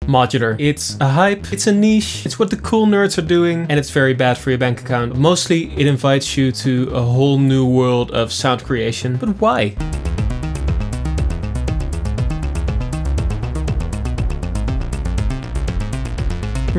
Modular. It's a hype, it's a niche, it's what the cool nerds are doing, and it's very bad for your bank account. Mostly it invites you to a whole new world of sound creation. But why?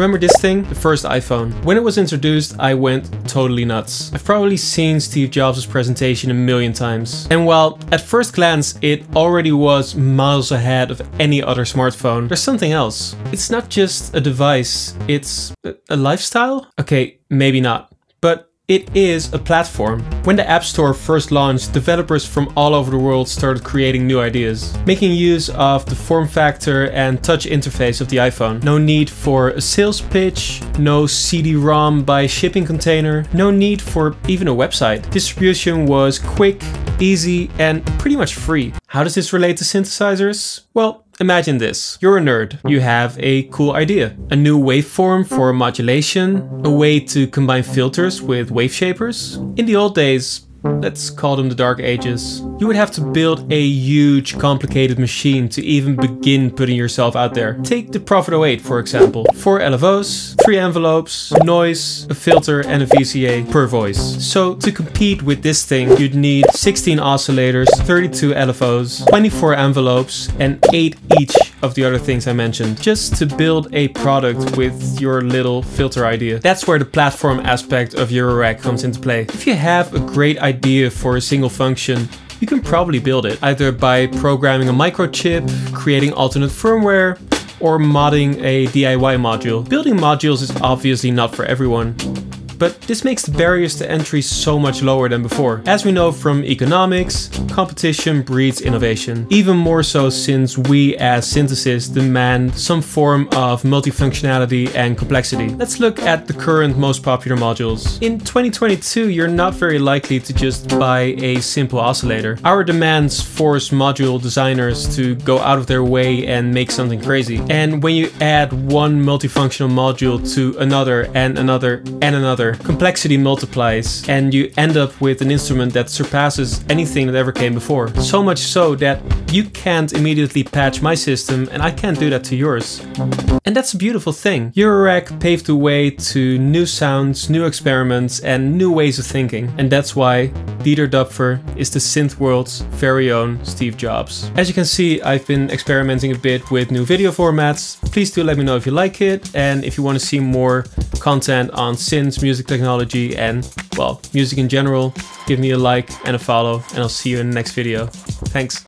Remember this thing? The first iPhone. When it was introduced, I went totally nuts. I've probably seen Steve Jobs' presentation a million times. And while at first glance it already was miles ahead of any other smartphone, there's something else. It's not just a device, it's a lifestyle? Okay, maybe not. But it is a platform. When the App Store first launched, developers from all over the world started creating new ideas, making use of the form factor and touch interface of the iPhone. No need for a sales pitch, no CD-ROM by shipping container, no need for even a website. Distribution was quick, easy, and pretty much free. How does this relate to synthesizers? Well, imagine this. You're a nerd. You have a cool idea. A new waveform for modulation, a way to combine filters with wave shapers. In the old days, let's call them the dark ages, you would have to build a huge complicated machine to even begin putting yourself out there. Take the Prophet 08 for example. 4 LFOs, 3 envelopes, noise, a filter and a VCA per voice. So to compete with this thing you'd need 16 oscillators, 32 LFOs, 24 envelopes and 8 each of the other things I mentioned, just to build a product with your little filter idea. That's where the platform aspect of Eurorack comes into play. If you have a great idea for a single function, you can probably build it, either by programming a microchip, creating alternate firmware, or modding a DIY module. Building modules is obviously not for everyone, but this makes the barriers to entry so much lower than before. As we know from economics, competition breeds innovation. Even more so since we as synthesists demand some form of multifunctionality and complexity. Let's look at the current most popular modules. In 2022, you're not very likely to just buy a simple oscillator. Our demands force module designers to go out of their way and make something crazy. And when you add one multifunctional module to another and another and another, complexity multiplies and you end up with an instrument that surpasses anything that ever came before. So much so that you can't immediately patch my system and I can't do that to yours. And that's a beautiful thing. Eurorack paved the way to new sounds, new experiments and new ways of thinking. And that's why Dieter Dupfer is the synth world's very own Steve Jobs. As you can see, I've been experimenting a bit with new video formats. Please do let me know if you like it and if you want to see more content on synths, music technology and, well, music in general, give me a like and a follow and I'll see you in the next video. Thanks.